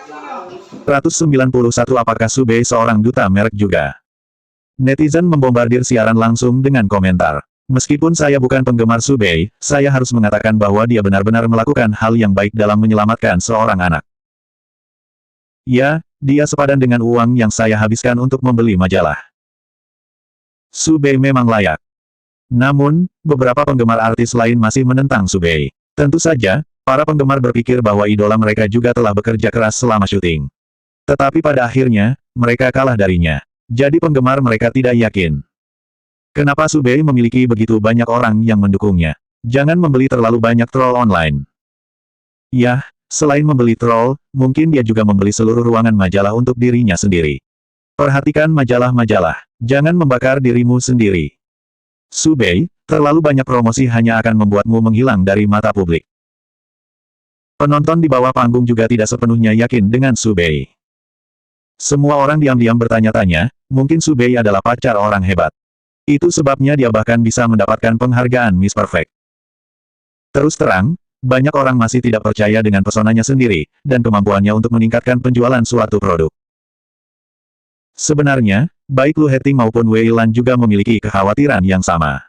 191 Apakah Subei seorang duta merek juga? Netizen membombardir siaran langsung dengan komentar. Meskipun saya bukan penggemar Subei, saya harus mengatakan bahwa dia benar-benar melakukan hal yang baik dalam menyelamatkan seorang anak. Ya, dia sepadan dengan uang yang saya habiskan untuk membeli majalah. Subei memang layak. Namun, beberapa penggemar artis lain masih menentang Subei. Tentu saja, para penggemar berpikir bahwa idola mereka juga telah bekerja keras selama syuting. Tetapi pada akhirnya, mereka kalah darinya. Jadi penggemar mereka tidak yakin. Kenapa Subei memiliki begitu banyak orang yang mendukungnya? Jangan membeli terlalu banyak troll online. Yah, selain membeli troll, mungkin dia juga membeli seluruh ruangan majalah untuk dirinya sendiri. Perhatikan majalah-majalah. Jangan membakar dirimu sendiri. Subei, terlalu banyak promosi hanya akan membuatmu menghilang dari mata publik. Penonton di bawah panggung juga tidak sepenuhnya yakin dengan Subei. Semua orang diam-diam bertanya-tanya, mungkin Subei adalah pacar orang hebat. Itu sebabnya dia bahkan bisa mendapatkan penghargaan Miss Perfect. Terus terang, banyak orang masih tidak percaya dengan pesonanya sendiri, dan kemampuannya untuk meningkatkan penjualan suatu produk. Sebenarnya, baik Lu Heting maupun Wei Lan juga memiliki kekhawatiran yang sama.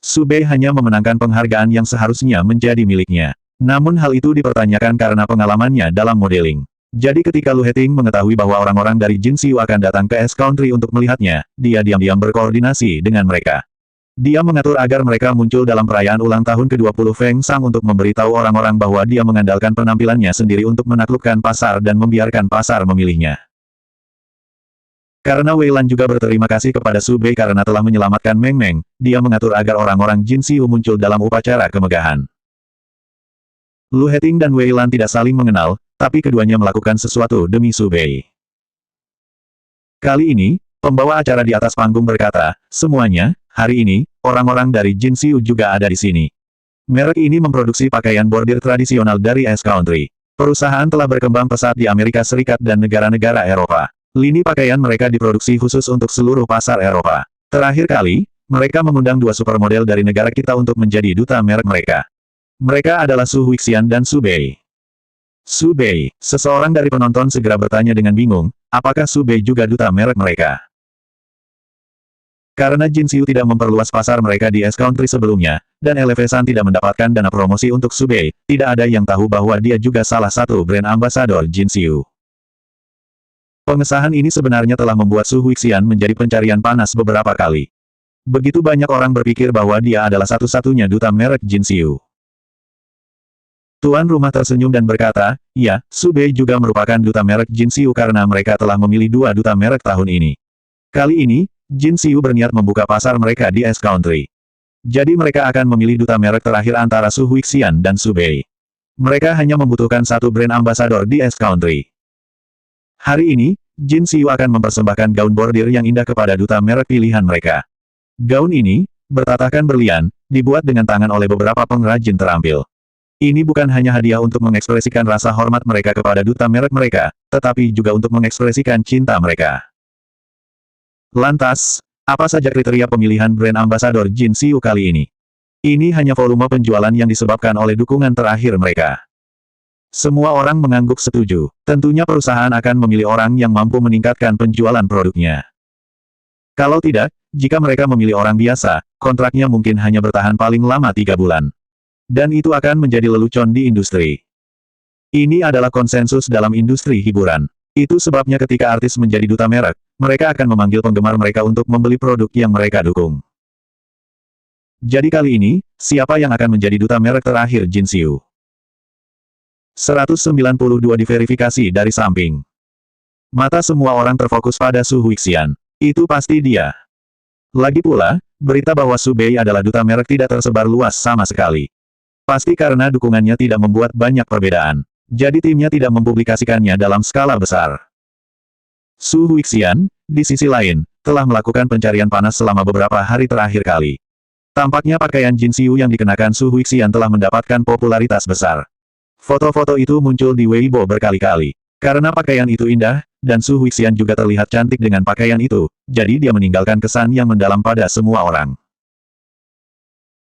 Subei hanya memenangkan penghargaan yang seharusnya menjadi miliknya. Namun hal itu dipertanyakan karena pengalamannya dalam modeling. Jadi ketika Lu Heting mengetahui bahwa orang-orang dari Jin Xiu akan datang ke S Country untuk melihatnya, dia diam-diam berkoordinasi dengan mereka. Dia mengatur agar mereka muncul dalam perayaan ulang tahun ke-20 Feng Shang untuk memberitahu orang-orang bahwa dia mengandalkan penampilannya sendiri untuk menaklukkan pasar dan membiarkan pasar memilihnya. Karena Wei Lan juga berterima kasih kepada Subei karena telah menyelamatkan Meng Meng, dia mengatur agar orang-orang Jin Xiu muncul dalam upacara kemegahan. Lu Heting dan Wei Lan tidak saling mengenal, tapi keduanya melakukan sesuatu demi Subei. Kali ini, pembawa acara di atas panggung berkata, semuanya, hari ini, orang-orang dari Jin Xiu juga ada di sini. Merek ini memproduksi pakaian bordir tradisional dari S Country. Perusahaan telah berkembang pesat di Amerika Serikat dan negara-negara Eropa. Lini pakaian mereka diproduksi khusus untuk seluruh pasar Eropa. Terakhir kali, mereka mengundang 2 supermodel dari negara kita untuk menjadi duta merek mereka. Mereka adalah Su Huixian dan Subei. Subei, seseorang dari penonton segera bertanya dengan bingung, apakah Subei juga duta merek mereka? Karena Jin Xiu tidak memperluas pasar mereka di S Country sebelumnya, dan Elevasan tidak mendapatkan dana promosi untuk Subei, tidak ada yang tahu bahwa dia juga salah satu brand ambasador Jin Xiu. Pengesahan ini sebenarnya telah membuat Su Huixian menjadi pencarian panas beberapa kali. Begitu banyak orang berpikir bahwa dia adalah satu-satunya duta merek Jin Xiu. Tuan rumah tersenyum dan berkata, ya, Subei juga merupakan duta merek Jin Xiu karena mereka telah memilih 2 duta merek tahun ini. Kali ini, Jin Xiu berniat membuka pasar mereka di S Country. Jadi mereka akan memilih duta merek terakhir antara Su Huixian dan Subei. Mereka hanya membutuhkan satu brand ambasador di S Country. Hari ini, Jin Xiu akan mempersembahkan gaun bordir yang indah kepada duta merek pilihan mereka. Gaun ini, bertatahkan berlian, dibuat dengan tangan oleh beberapa pengrajin terampil. Ini bukan hanya hadiah untuk mengekspresikan rasa hormat mereka kepada duta merek mereka, tetapi juga untuk mengekspresikan cinta mereka. Lantas, apa saja kriteria pemilihan brand ambasador Jin Xiu kali ini? Ini hanya volume penjualan yang disebabkan oleh dukungan terakhir mereka. Semua orang mengangguk setuju. Tentunya perusahaan akan memilih orang yang mampu meningkatkan penjualan produknya. Kalau tidak, jika mereka memilih orang biasa, kontraknya mungkin hanya bertahan paling lama 3 bulan. Dan itu akan menjadi lelucon di industri. Ini adalah konsensus dalam industri hiburan. Itu sebabnya ketika artis menjadi duta merek, mereka akan memanggil penggemar mereka untuk membeli produk yang mereka dukung. Jadi kali ini, siapa yang akan menjadi duta merek terakhir Jin Xiu? 192 diverifikasi dari samping. Mata semua orang terfokus pada Su Huixian. Itu pasti dia. Lagi pula, berita bahwa Subei adalah duta merek tidak tersebar luas sama sekali. Pasti karena dukungannya tidak membuat banyak perbedaan. Jadi timnya tidak mempublikasikannya dalam skala besar. Su Huixian, di sisi lain, telah melakukan pencarian panas selama beberapa hari terakhir kali. Tampaknya pakaian Jin Xiu yang dikenakan Su Huixian telah mendapatkan popularitas besar. Foto-foto itu muncul di Weibo berkali-kali. Karena pakaian itu indah, dan Su Huixian juga terlihat cantik dengan pakaian itu, jadi dia meninggalkan kesan yang mendalam pada semua orang.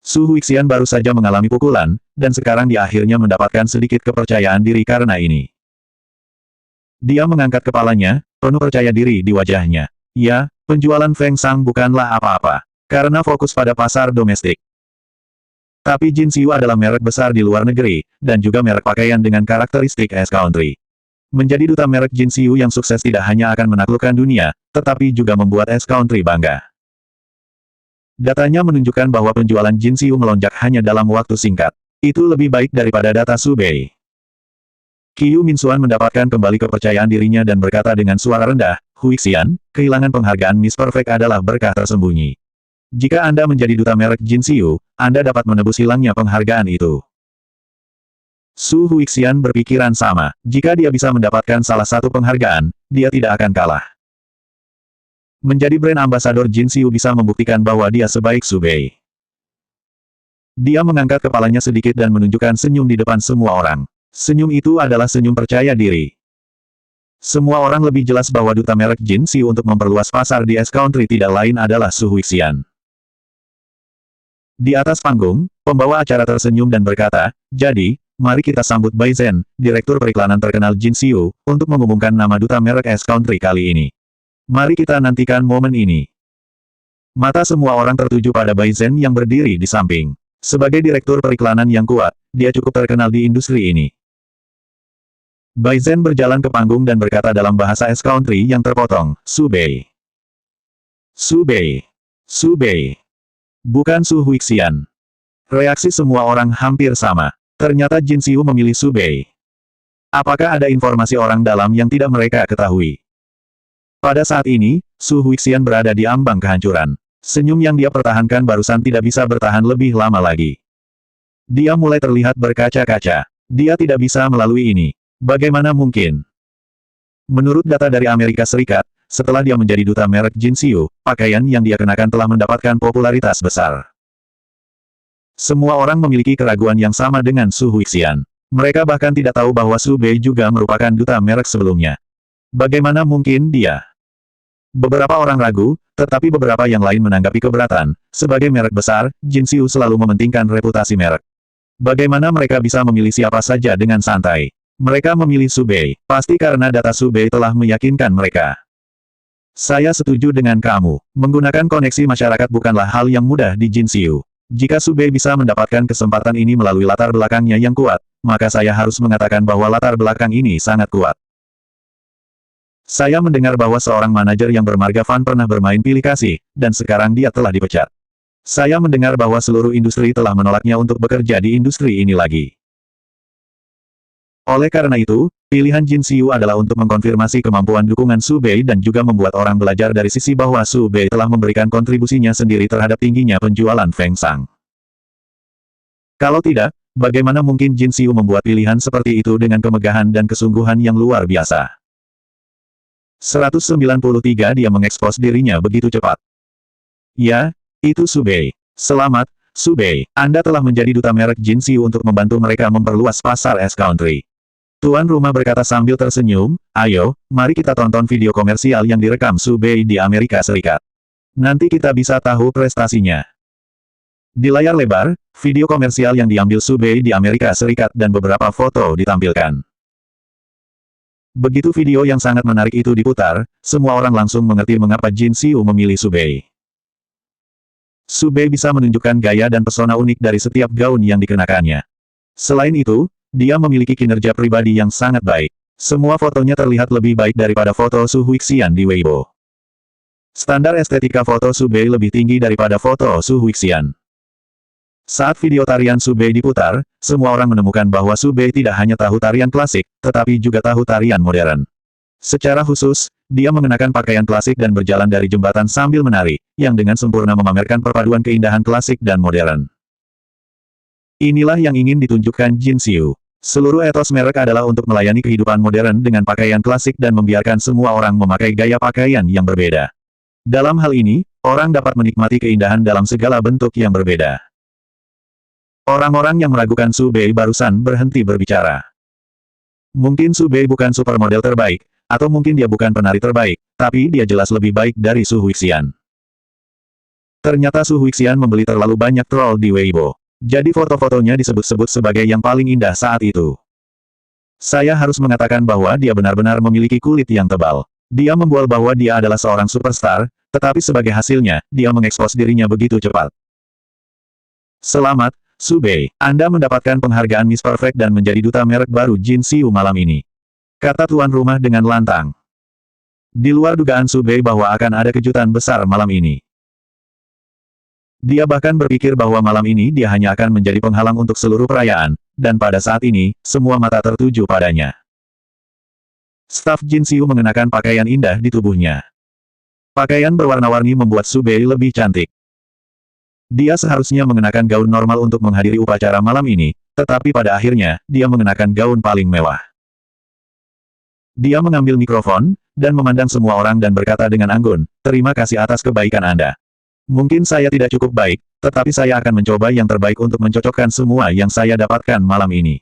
Su Huixian baru saja mengalami pukulan, dan sekarang dia akhirnya mendapatkan sedikit kepercayaan diri karena ini. Dia mengangkat kepalanya, penuh percaya diri di wajahnya. Ya, penjualan Feng Shang bukanlah apa-apa. Karena fokus pada pasar domestik. Tapi Jin Xiu adalah merek besar di luar negeri, dan juga merek pakaian dengan karakteristik S-Country. Menjadi duta merek Jin Xiu yang sukses tidak hanya akan menaklukkan dunia, tetapi juga membuat S-Country bangga. Datanya menunjukkan bahwa penjualan Jin Xiu melonjak hanya dalam waktu singkat. Itu lebih baik daripada data Su Bei. Qiu Minxuan mendapatkan kembali kepercayaan dirinya dan berkata dengan suara rendah, Huixian, kehilangan penghargaan Miss Perfect adalah berkah tersembunyi. Jika Anda menjadi duta merek Jin Xiu, Anda dapat menebus hilangnya penghargaan itu. Su Huixian berpikiran sama, jika dia bisa mendapatkan salah satu penghargaan, dia tidak akan kalah. Menjadi brand ambasador Jin Xiu bisa membuktikan bahwa dia sebaik Su Bei. Dia mengangkat kepalanya sedikit dan menunjukkan senyum di depan semua orang. Senyum itu adalah senyum percaya diri. Semua orang lebih jelas bahwa duta merek Jin Xiu untuk memperluas pasar di S-Country tidak lain adalah Su Huixian. Di atas panggung, pembawa acara tersenyum dan berkata, jadi, mari kita sambut Bai Zhen, direktur periklanan terkenal Jin Xiu, untuk mengumumkan nama duta merek S-Country kali ini. Mari kita nantikan momen ini. Mata semua orang tertuju pada Bai Zhen yang berdiri di samping. Sebagai direktur periklanan yang kuat, dia cukup terkenal di industri ini. Bai Zhen berjalan ke panggung dan berkata dalam bahasa S-Country yang terpotong, Su Bei. Su Bei. Su Bei. Bukan Su Huixian. Reaksi semua orang hampir sama. Ternyata Jin Xiu memilih Su Bei. Apakah ada informasi orang dalam yang tidak mereka ketahui? Pada saat ini, Su Huixian berada di ambang kehancuran. Senyum yang dia pertahankan barusan tidak bisa bertahan lebih lama lagi. Dia mulai terlihat berkaca-kaca. Dia tidak bisa melalui ini. Bagaimana mungkin? Menurut data dari Amerika Serikat, setelah dia menjadi duta merek Jin Xiu, pakaian yang dia kenakan telah mendapatkan popularitas besar. Semua orang memiliki keraguan yang sama dengan Su Huixian. Mereka bahkan tidak tahu bahwa Su Bei juga merupakan duta merek sebelumnya. Bagaimana mungkin dia? Beberapa orang ragu, tetapi beberapa yang lain menanggapi keberatan. Sebagai merek besar, Jin Xiu selalu mementingkan reputasi merek. Bagaimana mereka bisa memilih siapa saja dengan santai? Mereka memilih Su Bei, pasti karena data Su Bei telah meyakinkan mereka. Saya setuju dengan kamu. Menggunakan koneksi masyarakat bukanlah hal yang mudah di Jin Xiu. Jika Su Bei bisa mendapatkan kesempatan ini melalui latar belakangnya yang kuat, maka saya harus mengatakan bahwa latar belakang ini sangat kuat. Saya mendengar bahwa seorang manajer yang bermarga Fan pernah bermain pilih kasih, dan sekarang dia telah dipecat. Saya mendengar bahwa seluruh industri telah menolaknya untuk bekerja di industri ini lagi. Oleh karena itu, pilihan Jin Xiu adalah untuk mengkonfirmasi kemampuan dukungan Su Bei dan juga membuat orang belajar dari sisi bahwa Su Bei telah memberikan kontribusinya sendiri terhadap tingginya penjualan Feng Shang. Kalau tidak, bagaimana mungkin Jin Xiu membuat pilihan seperti itu dengan kemegahan dan kesungguhan yang luar biasa? 193 dia mengekspos dirinya begitu cepat. Ya, itu Su Bei. Selamat, Su Bei. Anda telah menjadi duta merek Jin Xiu untuk membantu mereka memperluas pasar S-Country. Tuan rumah berkata sambil tersenyum, ayo, mari kita tonton video komersial yang direkam Su Bei di Amerika Serikat. Nanti kita bisa tahu prestasinya. Di layar lebar, video komersial yang diambil Su Bei di Amerika Serikat dan beberapa foto ditampilkan. Begitu video yang sangat menarik itu diputar, semua orang langsung mengerti mengapa Jin Xiu memilih Su Bei. Su Bei bisa menunjukkan gaya dan pesona unik dari setiap gaun yang dikenakannya. Selain itu, dia memiliki kinerja pribadi yang sangat baik. Semua fotonya terlihat lebih baik daripada foto Su Huixian di Weibo. Standar estetika foto Su Bei lebih tinggi daripada foto Su Huixian. Saat video tarian Su Bei diputar, semua orang menemukan bahwa Su Bei tidak hanya tahu tarian klasik, tetapi juga tahu tarian modern. Secara khusus, dia mengenakan pakaian klasik dan berjalan dari jembatan sambil menari, yang dengan sempurna memamerkan perpaduan keindahan klasik dan modern. Inilah yang ingin ditunjukkan Jin Xiu. Seluruh etos merek adalah untuk melayani kehidupan modern dengan pakaian klasik dan membiarkan semua orang memakai gaya pakaian yang berbeda. Dalam hal ini, orang dapat menikmati keindahan dalam segala bentuk yang berbeda. Orang-orang yang meragukan Su Bei barusan berhenti berbicara. Mungkin Su Bei bukan supermodel terbaik, atau mungkin dia bukan penari terbaik, tapi dia jelas lebih baik dari Su Huixian. Ternyata Su Huixian membeli terlalu banyak troll di Weibo. Jadi foto-fotonya disebut-sebut sebagai yang paling indah saat itu. Saya harus mengatakan bahwa dia benar-benar memiliki kulit yang tebal. Dia membual bahwa dia adalah seorang superstar, tetapi sebagai hasilnya, dia mengekspos dirinya begitu cepat. Selamat, Su Bei. Anda mendapatkan penghargaan Miss Perfect dan menjadi duta merek baru Jin Xiu malam ini. Kata tuan rumah dengan lantang. Di luar dugaan Su Bei bahwa akan ada kejutan besar malam ini. Dia bahkan berpikir bahwa malam ini dia hanya akan menjadi penghalang untuk seluruh perayaan, dan pada saat ini, semua mata tertuju padanya. Staf Jin Xiu mengenakan pakaian indah di tubuhnya. Pakaian berwarna-warni membuat Su Bei lebih cantik. Dia seharusnya mengenakan gaun normal untuk menghadiri upacara malam ini, tetapi pada akhirnya, dia mengenakan gaun paling mewah. Dia mengambil mikrofon, dan memandang semua orang dan berkata dengan anggun, "Terima kasih atas kebaikan Anda. Mungkin saya tidak cukup baik, tetapi saya akan mencoba yang terbaik untuk mencocokkan semua yang saya dapatkan malam ini."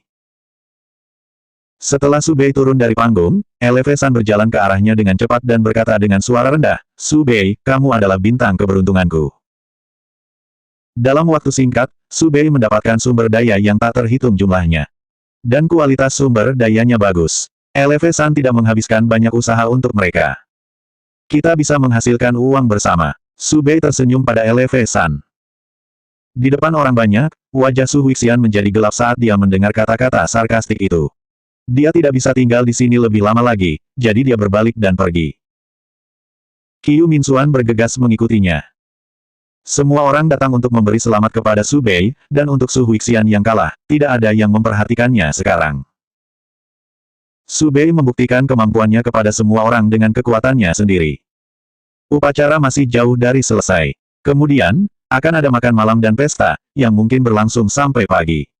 Setelah Su Bei turun dari panggung, LV San berjalan ke arahnya dengan cepat dan berkata dengan suara rendah, "Su Bei, kamu adalah bintang keberuntunganku." Dalam waktu singkat, Su Bei mendapatkan sumber daya yang tak terhitung jumlahnya. Dan kualitas sumber dayanya bagus. LV San tidak menghabiskan banyak usaha untuk mereka. Kita bisa menghasilkan uang bersama. Su Bei tersenyum pada LV San. Di depan orang banyak, wajah Su Huixian menjadi gelap saat dia mendengar kata-kata sarkastik itu. Dia tidak bisa tinggal di sini lebih lama lagi, jadi dia berbalik dan pergi. Qiu Minxuan bergegas mengikutinya. Semua orang datang untuk memberi selamat kepada Su Bei, dan untuk Su Huixian yang kalah, tidak ada yang memperhatikannya sekarang. Su Bei membuktikan kemampuannya kepada semua orang dengan kekuatannya sendiri. Upacara masih jauh dari selesai. Kemudian, akan ada makan malam dan pesta, yang mungkin berlangsung sampai pagi.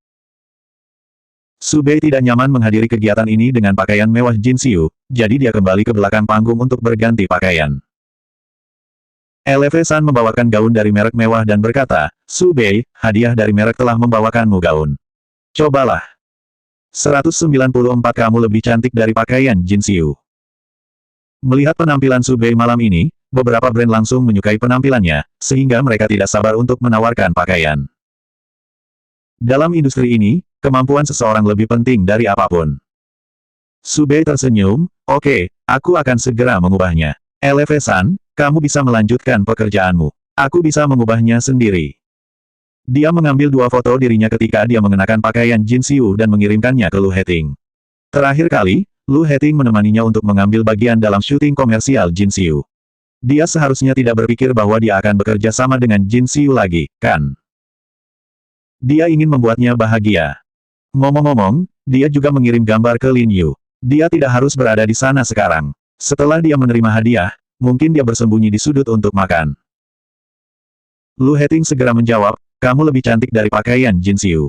Su Bei tidak nyaman menghadiri kegiatan ini dengan pakaian mewah Jin Xiu, jadi dia kembali ke belakang panggung untuk berganti pakaian. LV San membawakan gaun dari merek mewah dan berkata, "Su Bei, hadiah dari merek telah membawakanmu gaun. Cobalah. 194 kamu lebih cantik dari pakaian Jin Xiu." Melihat penampilan Su Bei malam ini, beberapa brand langsung menyukai penampilannya, sehingga mereka tidak sabar untuk menawarkan pakaian. Dalam industri ini, kemampuan seseorang lebih penting dari apapun. Su Bei tersenyum, "Oke, aku akan segera mengubahnya. LV San, kamu bisa melanjutkan pekerjaanmu. Aku bisa mengubahnya sendiri." Dia mengambil 2 foto dirinya ketika dia mengenakan pakaian Jin Xiu dan mengirimkannya ke Lu Heting. Terakhir kali, Lu Heting menemaninya untuk mengambil bagian dalam syuting komersial Jin Xiu. Dia seharusnya tidak berpikir bahwa dia akan bekerja sama dengan Jin Xiu lagi, kan? Dia ingin membuatnya bahagia. Ngomong-ngomong, dia juga mengirim gambar ke Lin Yu. Dia tidak harus berada di sana sekarang. Setelah dia menerima hadiah, mungkin dia bersembunyi di sudut untuk makan. Lu Heting segera menjawab, "Kamu lebih cantik dari pakaian Jin Xiu."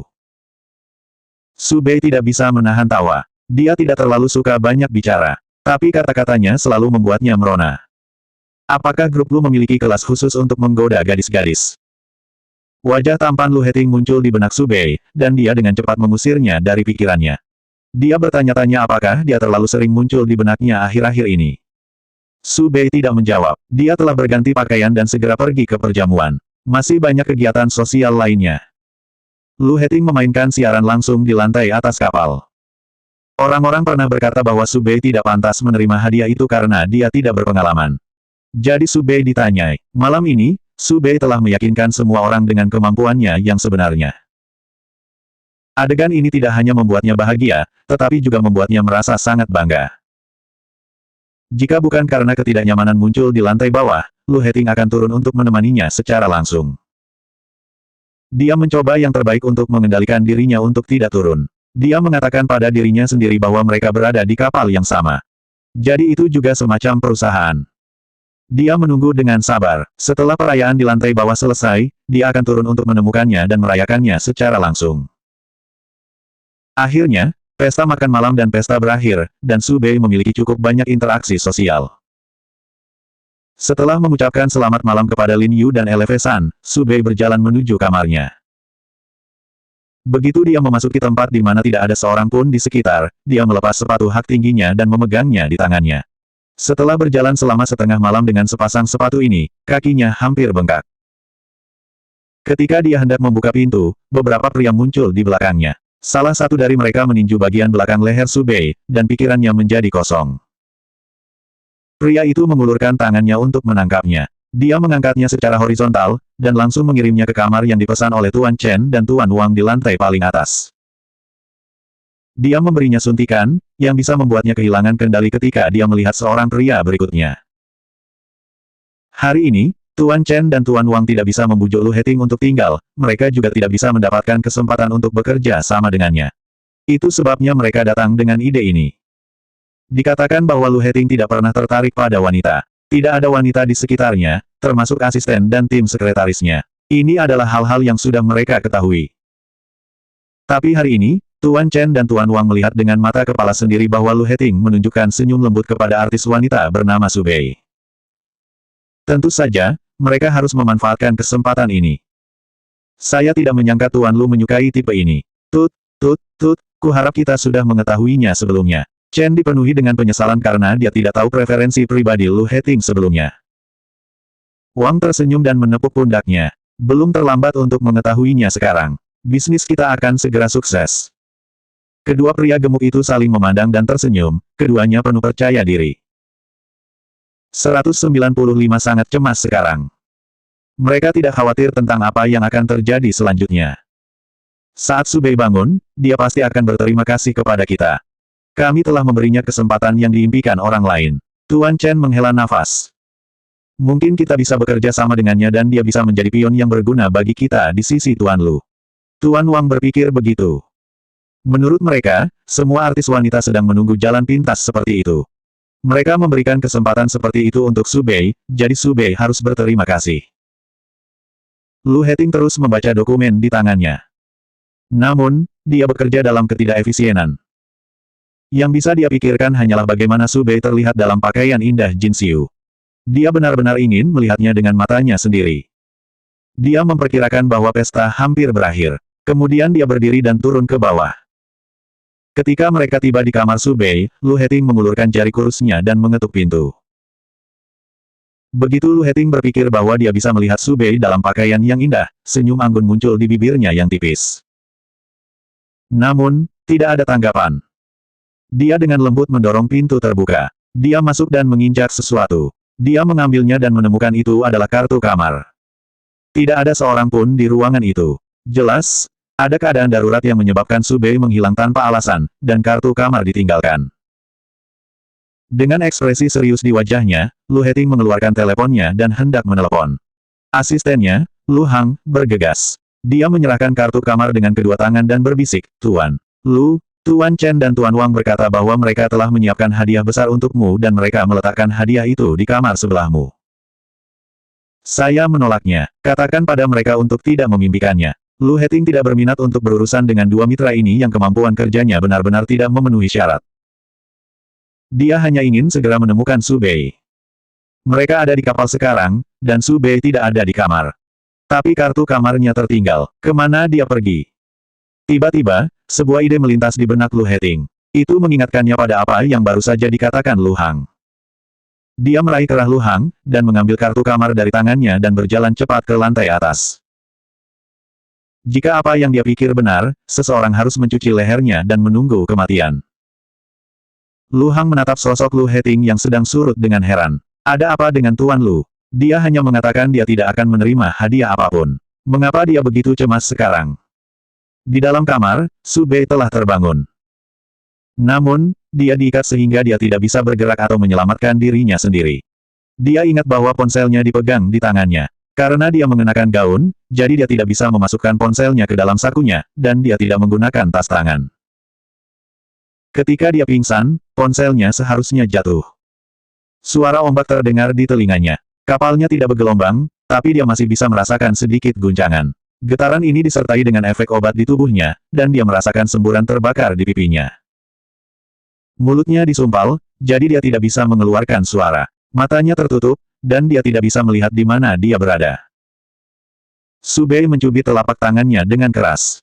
Su Bei tidak bisa menahan tawa. Dia tidak terlalu suka banyak bicara. Tapi kata-katanya selalu membuatnya merona. Apakah grup Lu memiliki kelas khusus untuk menggoda gadis-gadis? Wajah tampan Lu Heting muncul di benak Su Bei, dan dia dengan cepat mengusirnya dari pikirannya. Dia bertanya-tanya apakah dia terlalu sering muncul di benaknya akhir-akhir ini. Su Bei tidak menjawab. Dia telah berganti pakaian dan segera pergi ke perjamuan. Masih banyak kegiatan sosial lainnya. Lu Heting memainkan siaran langsung di lantai atas kapal. Orang-orang pernah berkata bahwa Su Bei tidak pantas menerima hadiah itu karena dia tidak berpengalaman. Jadi Su Bei ditanyai. Malam ini, Su Bei telah meyakinkan semua orang dengan kemampuannya yang sebenarnya. Adegan ini tidak hanya membuatnya bahagia, tetapi juga membuatnya merasa sangat bangga. Jika bukan karena ketidaknyamanan muncul di lantai bawah, Lu Heting akan turun untuk menemaninya secara langsung. Dia mencoba yang terbaik untuk mengendalikan dirinya untuk tidak turun. Dia mengatakan pada dirinya sendiri bahwa mereka berada di kapal yang sama. Jadi itu juga semacam perusahaan. Dia menunggu dengan sabar. Setelah perayaan di lantai bawah selesai, dia akan turun untuk menemukannya dan merayakannya secara langsung. Akhirnya, pesta makan malam dan pesta berakhir, dan Su Bei memiliki cukup banyak interaksi sosial. Setelah mengucapkan selamat malam kepada Lin Yu dan LV San, Su Bei berjalan menuju kamarnya. Begitu dia memasuki tempat di mana tidak ada seorang pun di sekitar, dia melepas sepatu hak tingginya dan memegangnya di tangannya. Setelah berjalan selama setengah malam dengan sepasang sepatu ini, kakinya hampir bengkak. Ketika dia hendak membuka pintu, beberapa pria muncul di belakangnya. Salah satu dari mereka meninju bagian belakang leher Su Bei, dan pikirannya menjadi kosong. Pria itu mengulurkan tangannya untuk menangkapnya. Dia mengangkatnya secara horizontal, dan langsung mengirimnya ke kamar yang dipesan oleh Tuan Chen dan Tuan Wang di lantai paling atas. Dia memberinya suntikan, yang bisa membuatnya kehilangan kendali ketika dia melihat seorang pria berikutnya. Hari ini, Tuan Chen dan Tuan Wang tidak bisa membujuk Lu Heting untuk tinggal, mereka juga tidak bisa mendapatkan kesempatan untuk bekerja sama dengannya. Itu sebabnya mereka datang dengan ide ini. Dikatakan bahwa Lu Heting tidak pernah tertarik pada wanita. Tidak ada wanita di sekitarnya, termasuk asisten dan tim sekretarisnya. Ini adalah hal-hal yang sudah mereka ketahui. Tapi hari ini, Tuan Chen dan Tuan Wang melihat dengan mata kepala sendiri bahwa Lu Heting menunjukkan senyum lembut kepada artis wanita bernama Su Bei. Tentu saja, mereka harus memanfaatkan kesempatan ini. Saya tidak menyangka Tuan Lu menyukai tipe ini. Tut, kuharap kita sudah mengetahuinya sebelumnya. Chen dipenuhi dengan penyesalan karena dia tidak tahu preferensi pribadi Lu Heting sebelumnya. Wang tersenyum dan menepuk pundaknya. Belum terlambat untuk mengetahuinya sekarang. Bisnis kita akan segera sukses. Kedua pria gemuk itu saling memandang dan tersenyum, keduanya penuh percaya diri. 195 sangat cemas sekarang. Mereka tidak khawatir tentang apa yang akan terjadi selanjutnya. Saat Su Bei bangun, dia pasti akan berterima kasih kepada kita. Kami telah memberinya kesempatan yang diimpikan orang lain. Tuan Chen menghela nafas. Mungkin kita bisa bekerja sama dengannya dan dia bisa menjadi pion yang berguna bagi kita di sisi Tuan Lu. Tuan Wang berpikir begitu. Menurut mereka, semua artis wanita sedang menunggu jalan pintas seperti itu. Mereka memberikan kesempatan seperti itu untuk Su Bei, jadi Su Bei harus berterima kasih. Lu Heting terus membaca dokumen di tangannya. Namun, dia bekerja dalam ketidakefisienan. Yang bisa dia pikirkan hanyalah bagaimana Su Bei terlihat dalam pakaian indah Jin Xiu. Dia benar-benar ingin melihatnya dengan matanya sendiri. Dia memperkirakan bahwa pesta hampir berakhir. Kemudian dia berdiri dan turun ke bawah. Ketika mereka tiba di kamar Su Bei, Lu Heting mengulurkan jari kurusnya dan mengetuk pintu. Begitu Lu Heting berpikir bahwa dia bisa melihat Su Bei dalam pakaian yang indah, senyum anggun muncul di bibirnya yang tipis. Namun, tidak ada tanggapan. Dia dengan lembut mendorong pintu terbuka. Dia masuk dan menginjak sesuatu. Dia mengambilnya dan menemukan itu adalah kartu kamar. Tidak ada seorang pun di ruangan itu. Jelas, ada keadaan darurat yang menyebabkan Su Bei menghilang tanpa alasan, dan kartu kamar ditinggalkan. Dengan ekspresi serius di wajahnya, Lu Heting mengeluarkan teleponnya dan hendak menelepon. Asistennya, Lu Hang, bergegas. Dia menyerahkan kartu kamar dengan kedua tangan dan berbisik, Tuan Lu, Tuan Chen dan Tuan Wang berkata bahwa mereka telah menyiapkan hadiah besar untukmu dan mereka meletakkan hadiah itu di kamar sebelahmu. Saya menolaknya. Katakan pada mereka untuk tidak memimpikannya. Lu Heting tidak berminat untuk berurusan dengan dua mitra ini yang kemampuan kerjanya benar-benar tidak memenuhi syarat. Dia hanya ingin segera menemukan Su Bei. Mereka ada di kapal sekarang, dan Su Bei tidak ada di kamar. Tapi kartu kamarnya tertinggal. Kemana dia pergi? Tiba-tiba, sebuah ide melintas di benak Lu Heting. Itu mengingatkannya pada apa yang baru saja dikatakan Lu Hang. Dia meraih kerah Lu Hang, dan mengambil kartu kamar dari tangannya dan berjalan cepat ke lantai atas. Jika apa yang dia pikir benar, seseorang harus mencuci lehernya dan menunggu kematian. Lu Hang menatap sosok Lu Heting yang sedang surut dengan heran. Ada apa dengan Tuan Lu? Dia hanya mengatakan dia tidak akan menerima hadiah apapun. Mengapa dia begitu cemas sekarang? Di dalam kamar, Su Bei telah terbangun. Namun, dia diikat sehingga dia tidak bisa bergerak atau menyelamatkan dirinya sendiri. Dia ingat bahwa ponselnya dipegang di tangannya. Karena dia mengenakan gaun, jadi dia tidak bisa memasukkan ponselnya ke dalam sakunya, dan dia tidak menggunakan tas tangan. Ketika dia pingsan, ponselnya seharusnya jatuh. Suara ombak terdengar di telinganya. Kapalnya tidak bergelombang, tapi dia masih bisa merasakan sedikit guncangan. Getaran ini disertai dengan efek obat di tubuhnya, dan dia merasakan semburan terbakar di pipinya. Mulutnya disumpal, jadi dia tidak bisa mengeluarkan suara. Matanya tertutup, dan dia tidak bisa melihat di mana dia berada. Su Bei mencubit telapak tangannya dengan keras.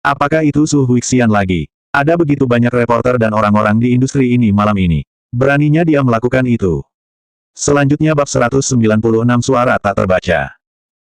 Apakah itu Su Huixian lagi? Ada begitu banyak reporter dan orang-orang di industri ini malam ini. Beraninya dia melakukan itu. Selanjutnya bab 196 suara tak terbaca.